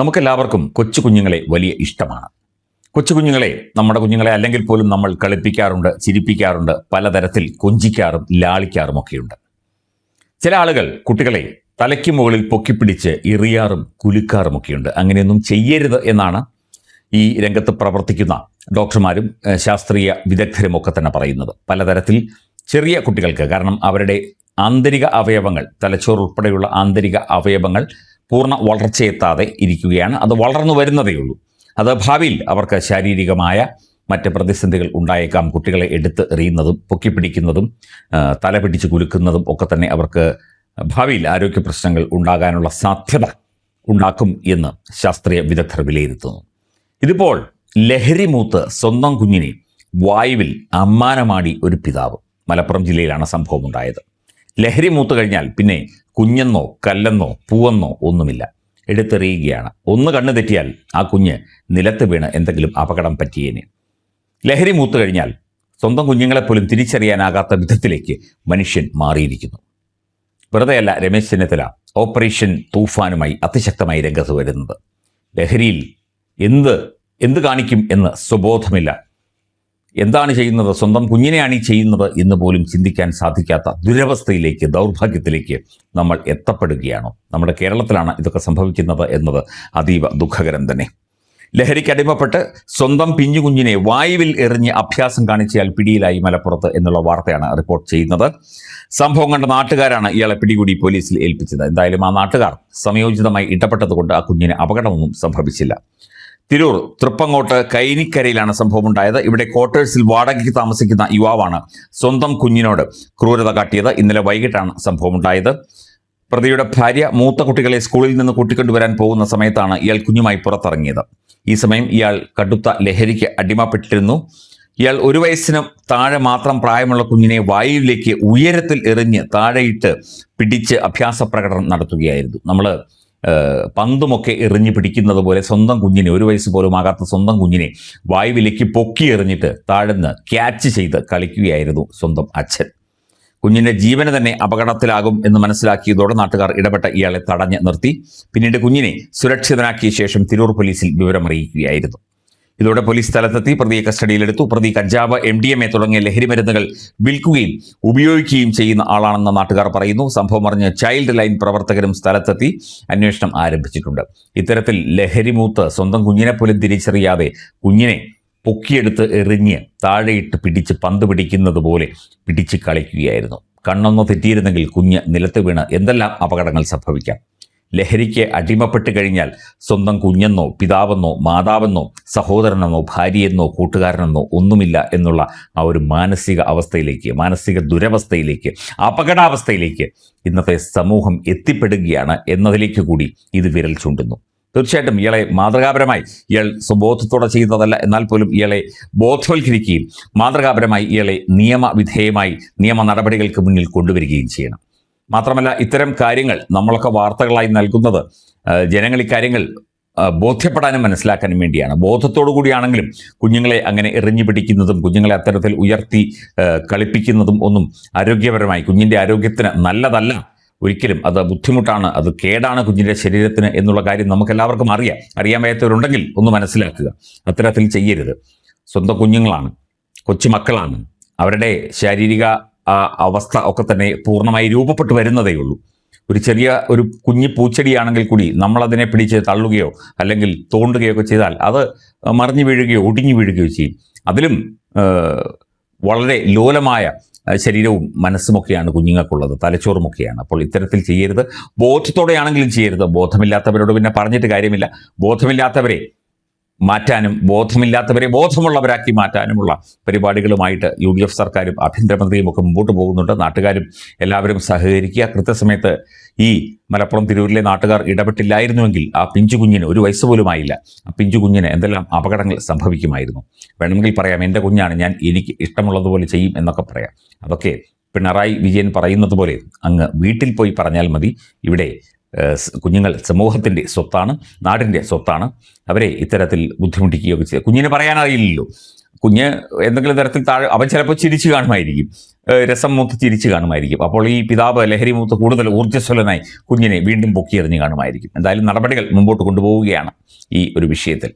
നമുക്കെല്ലാവർക്കും കൊച്ചു കുഞ്ഞുങ്ങളെ വലിയ ഇഷ്ടമാണ്. കൊച്ചു കുഞ്ഞുങ്ങളെ, നമ്മുടെ കുഞ്ഞുങ്ങളെ അല്ലെങ്കിൽ പോലും നമ്മൾ കളിപ്പിക്കാറുണ്ട്, ചിരിപ്പിക്കാറുണ്ട്, പലതരത്തിൽ കൊഞ്ചിക്കാറും ലാളിക്കാറും ഒക്കെയുണ്ട്. ചില ആളുകൾ കുട്ടികളെ തലയ്ക്ക് മുകളിൽ പൊക്കിപ്പിടിച്ച് എറിയാറും കുലുക്കാറും ഒക്കെയുണ്ട്. അങ്ങനെയൊന്നും ചെയ്യരുത് എന്നാണ് ഈ രംഗത്ത് പ്രവർത്തിക്കുന്ന ഡോക്ടർമാരും ശാസ്ത്രീയ വിദഗ്ധരും ഒക്കെ തന്നെ പറയുന്നത്. പലതരത്തിൽ ചെറിയ കുട്ടികൾക്ക്, കാരണം അവരുടെ ആന്തരിക അവയവങ്ങൾ, തലച്ചോറ് ഉൾപ്പെടെയുള്ള ആന്തരിക അവയവങ്ങൾ പൂർണ്ണ വളർച്ചയെത്താതെ ഇരിക്കുകയാണ്. അത് വളർന്നു വരുന്നതേ ഉള്ളൂ. അത് ഭാവിയിൽ അവർക്ക് ശാരീരികമായ മറ്റ് പ്രതിസന്ധികൾ ഉണ്ടായേക്കാം. കുട്ടികളെ എടുത്ത് എറിയുന്നതും പൊക്കിപ്പിടിക്കുന്നതും തല പിടിച്ച് കുലുക്കുന്നതും ഒക്കെ തന്നെ അവർക്ക് ഭാവിയിൽ ആരോഗ്യ പ്രശ്നങ്ങൾ ഉണ്ടാകാനുള്ള സാധ്യത ഉണ്ടാക്കും എന്ന് ശാസ്ത്രീയ വിദഗ്ധർ വിലയിരുത്തുന്നു. ഇതിപ്പോൾ ലഹരി മൂത്ത് സ്വന്തം കുഞ്ഞിനെ വായുവിൽ അമ്മാനമാടി ഒരു പിതാവ്. മലപ്പുറം ജില്ലയിലാണ് സംഭവം ഉണ്ടായത്. ലഹരി മൂത്ത് കഴിഞ്ഞാൽ പിന്നെ കുഞ്ഞെന്നോ കല്ലെന്നോ പൂവെന്നോ ഒന്നുമില്ല, എടുത്തെറിയുകയാണ്. ഒന്ന് കണ്ണു തെറ്റിയാൽ ആ കുഞ്ഞ് നിലത്ത് വീണ് എന്തെങ്കിലും അപകടം പറ്റിയേനെ. ലഹരി മൂത്ത് കഴിഞ്ഞാൽ സ്വന്തം കുഞ്ഞുങ്ങളെപ്പോലും തിരിച്ചറിയാനാകാത്ത വിധത്തിലേക്ക് മനുഷ്യൻ മാറിയിരിക്കുന്നു. വെറുതെയല്ല രമേശ് ചെന്നിത്തല ഓപ്പറേഷൻ തൂഫാനുമായി അതിശക്തമായി രംഗത്ത് വരുന്നത്. ലഹരിയിൽ എന്ത് കാണിക്കും എന്ന് സ്വബോധമില്ല. എന്താണ് ചെയ്യുന്നത്, സ്വന്തം കുഞ്ഞിനെയാണ് ഈ ചെയ്യുന്നത് എന്ന് പോലും ചിന്തിക്കാൻ സാധിക്കാത്ത ദുരവസ്ഥയിലേക്ക്, ദൗർഭാഗ്യത്തിലേക്ക് നമ്മൾ എത്തപ്പെടുകയാണോ? നമ്മുടെ കേരളത്തിലാണ് ഇതൊക്കെ സംഭവിക്കുന്നത് എന്നത് അതീവ ദുഃഖകരം തന്നെ. ലഹരിക്ക് അടിമപ്പെട്ട് സ്വന്തം പിഞ്ചു കുഞ്ഞിനെ വായുവിൽ എറിഞ്ഞ് അഭ്യാസം കാണിച്ചയാൾ പിടിയിലായി മലപ്പുറത്ത് എന്നുള്ള വാർത്തയാണ് റിപ്പോർട്ട് ചെയ്യുന്നത്. സംഭവം കണ്ട നാട്ടുകാരാണ് ഇയാളെ പിടികൂടി പോലീസിൽ ഏൽപ്പിച്ചത്. എന്തായാലും ആ നാട്ടുകാർ സമയോചിതമായി ഇടപെട്ടതുകൊണ്ട് ആ കുഞ്ഞിന് അപകടമൊന്നും സംഭവിച്ചില്ല. തിരൂർ തൃപ്പങ്ങോട്ട് കൈനിക്കരയിലാണ് സംഭവമുണ്ടായത്. ഇവിടെ ക്വാർട്ടേഴ്സിൽ വാടകയ്ക്ക് താമസിക്കുന്ന യുവാവാണ് സ്വന്തം കുഞ്ഞിനോട് ക്രൂരത കാട്ടിയത്. ഇന്നലെ വൈകിട്ടാണ് സംഭവമുണ്ടായത്. പ്രതിയുടെ ഭാര്യ മൂത്ത കുട്ടികളെ സ്കൂളിൽ നിന്ന് കൂട്ടിക്കൊണ്ടുവരാൻ പോകുന്ന സമയത്താണ് ഇയാൾ കുഞ്ഞുമായി പുറത്തിറങ്ങിയത്. ഈ സമയം ഇയാൾ കടുത്ത ലഹരിക്ക് അടിമപ്പെട്ടിരുന്നു. ഇയാൾ 1 വയസ്സിന് താഴെ മാത്രം പ്രായമുള്ള കുഞ്ഞിനെ വായുവിലേക്ക് ഉയരത്തിൽ എറിഞ്ഞ് താഴെയിട്ട് പിടിച്ച് അഭ്യാസ പ്രകടനം നടത്തുകയായിരുന്നു. നമ്മൾ പന്തുമൊക്കെ എറിഞ്ഞ് പിടിക്കുന്നത് പോലെ സ്വന്തം കുഞ്ഞിനെ, 1 വയസ്സ് പോലും ആകാത്ത സ്വന്തം കുഞ്ഞിനെ വായുവിലേക്ക് പൊക്കി എറിഞ്ഞിട്ട് താഴ്ന്ന് ക്യാച്ച് ചെയ്ത് കളിക്കുകയായിരുന്നു സ്വന്തം അച്ഛൻ. കുഞ്ഞിൻ്റെ ജീവന് തന്നെ അപകടത്തിലാകും എന്ന് മനസ്സിലാക്കിയതോടെ നാട്ടുകാർ ഇടപെട്ട ഇയാളെ തടഞ്ഞ് നിർത്തി. പിന്നീട് കുഞ്ഞിനെ സുരക്ഷിതനാക്കിയ ശേഷം തിരൂർ പോലീസിൽ വിവരമറിയിക്കുകയായിരുന്നു. ഇതോടെ പോലീസ് സ്ഥലത്തെത്തി പ്രതിയെ കസ്റ്റഡിയിലെടുത്തു. പ്രതി കഞ്ചാവ്, MDMA തുടങ്ങിയ ലഹരി മരുന്നുകൾ വിൽക്കുകയും ഉപയോഗിക്കുകയും ചെയ്യുന്ന ആളാണെന്ന് നാട്ടുകാർ പറയുന്നു. സംഭവം അറിഞ്ഞ് ചൈൽഡ് ലൈൻ പ്രവർത്തകരും സ്ഥലത്തെത്തി അന്വേഷണം ആരംഭിച്ചിട്ടുണ്ട്. ഇത്തരത്തിൽ ലഹരി മൂത്ത് സ്വന്തം കുഞ്ഞിനെ പോലും തിരിച്ചറിയാതെ കുഞ്ഞിനെ പൊക്കിയെടുത്ത് എറിഞ്ഞ് താഴെയിട്ട് പിടിച്ച് പന്ത് പിടിക്കുന്നത് പോലെ പിടിച്ച് കളിക്കുകയായിരുന്നു. കണ്ണൊന്നോ തെറ്റിയിരുന്നെങ്കിൽ കുഞ്ഞ് നിലത്ത് വീണ് എന്തെല്ലാം അപകടങ്ങൾ സംഭവിക്കാം. ലഹരിക്ക് അടിമപ്പെട്ട് കഴിഞ്ഞാൽ സ്വന്തം കുഞ്ഞെന്നോ പിതാവെന്നോ മാതാവെന്നോ സഹോദരനെന്നോ ഭാര്യയെന്നോ കൂട്ടുകാരനെന്നോ ഒന്നുമില്ല എന്നുള്ള ആ ഒരു മാനസിക അവസ്ഥയിലേക്ക്, മാനസിക ദുരവസ്ഥയിലേക്ക്, അപകടാവസ്ഥയിലേക്ക് ഇന്നത്തെ സമൂഹം എത്തിപ്പെടുകയാണ് എന്നതിലേക്ക് കൂടി ഇത് വിരൽ ചൂണ്ടുന്നു. തീർച്ചയായിട്ടും ഇയാളെ മാതൃകാപരമായി, ഇയാൾ സ്വബോധത്തോടെ ചെയ്യുന്നതല്ല, എന്നാൽ പോലും ഇയാളെ ബോധവൽക്കരിക്കുകയും മാതൃകാപരമായി ഇയാളെ നിയമവിധേയമായി നിയമ നടപടികൾക്ക് മുന്നിൽ കൊണ്ടുവരികയും ചെയ്യണം. മാത്രമല്ല, ഇത്തരം കാര്യങ്ങൾ നമ്മളൊക്കെ വാർത്തകളായി നൽകുന്നത് ജനങ്ങൾ ഇക്കാര്യങ്ങൾ ബോധ്യപ്പെടാനും മനസ്സിലാക്കാനും വേണ്ടിയാണ്. ബോധത്തോടു കൂടിയാണെങ്കിലും കുഞ്ഞുങ്ങളെ അങ്ങനെ എറിഞ്ഞു പിടിക്കുന്നതും കുഞ്ഞുങ്ങളെ അത്തരത്തിൽ ഉയർത്തി കളിപ്പിക്കുന്നതും ഒന്നും ആരോഗ്യപരമായി കുഞ്ഞിൻ്റെ ആരോഗ്യത്തിന് നല്ലതല്ല. ഒരിക്കലും അത് ബുദ്ധിമുട്ടാണ്, അത് കേടാണ് കുഞ്ഞിൻ്റെ ശരീരത്തിന് എന്നുള്ള കാര്യം നമുക്കെല്ലാവർക്കും അറിയാൻ വയ്യാത്തവരുണ്ടെങ്കിൽ ഒന്ന് മനസ്സിലാക്കുക. അത്തരത്തിൽ ചെയ്യരുത്. സ്വന്തം കുഞ്ഞുങ്ങളാണ്, കൊച്ചുമക്കളാണ്. അവരുടെ ശാരീരിക അവസ്ഥ ഒക്കെ തന്നെ പൂർണ്ണമായി രൂപപ്പെട്ടു വരുന്നതേ ഉള്ളൂ. ഒരു കുഞ്ഞു പൂച്ചെടിയാണെങ്കിൽ കൂടി നമ്മളതിനെ പിടിച്ച് തള്ളുകയോ അല്ലെങ്കിൽ തോണ്ടുകയോ ഒക്കെ ചെയ്താൽ അത് മറിഞ്ഞു വീഴുകയോ ഒടിഞ്ഞു വീഴുകയോ ചെയ്യും. അതിലും വളരെ ലോലമായ ശരീരവും മനസ്സുമൊക്കെയാണ് കുഞ്ഞുങ്ങൾക്കുള്ളത്, തലച്ചോറുമൊക്കെയാണ്. അപ്പോൾ ഇത്തരത്തിൽ ചെയ്യരുത്. ബോധത്തോടെയാണെങ്കിലും ചെയ്യരുത്. ബോധമില്ലാത്തവരോട് പിന്നെ പറഞ്ഞിട്ട് കാര്യമില്ല. ബോധമില്ലാത്തവരെ മാറ്റാനും ബോധമില്ലാത്തവരെ ബോധമുള്ളവരാക്കി മാറ്റാനുമുള്ള പരിപാടികളുമായിട്ട് UDF സർക്കാരും ആഭ്യന്തരമന്ത്രിയും ഒക്കെ മുമ്പോട്ട് പോകുന്നുണ്ട്. നാട്ടുകാരും എല്ലാവരും സഹകരിക്കുക. കൃത്യസമയത്ത് ഈ മലപ്പുറം തിരൂരിലെ നാട്ടുകാർ ഇടപെട്ടില്ലായിരുന്നുവെങ്കിൽ ആ പിഞ്ചു കുഞ്ഞിന് 1 വയസ്സ് പോലും ആയില്ല. ആ പിഞ്ചു കുഞ്ഞിന് എന്തെല്ലാം അപകടങ്ങൾ സംഭവിക്കുമായിരുന്നു. വേണമെങ്കിൽ പറയാം, എൻ്റെ കുഞ്ഞാണ്, എനിക്ക് ഇഷ്ടമുള്ളതുപോലെ ചെയ്യും എന്നൊക്കെ പറയാം. അതൊക്കെ പിണറായി വിജയൻ പറയുന്നത് പോലെ അങ്ങ് വീട്ടിൽ പോയി പറഞ്ഞാൽ മതി. ഇവിടെ കുഞ്ഞുങ്ങൾ സമൂഹത്തിൻ്റെ സ്വത്താണ്, നാടിൻ്റെ സ്വത്താണ്. അവരെ ഇത്തരത്തിൽ ബുദ്ധിമുട്ടിക്കുകയൊക്കെ ചെയ്യുക. കുഞ്ഞിന് പറയാനറിയില്ലല്ലോ. കുഞ്ഞ് എന്തെങ്കിലും തരത്തിൽ അവൻ ചിലപ്പോൾ ചിരിച്ചു കാണുമായിരിക്കും. രസം മൂത്ത് ചിരിച്ചു കാണുമായിരിക്കും. അപ്പോൾ ഈ പിതാവ് ലഹരി മൂത്ത് കൂടുതൽ ഊർജ്ജസ്വലനായി കുഞ്ഞിനെ വീണ്ടും പൊക്കിയെറിഞ്ഞ് കാണുമായിരിക്കും. എന്തായാലും നടപടികൾ മുമ്പോട്ട് കൊണ്ടുപോവുകയാണ് ഈ ഒരു വിഷയത്തിൽ.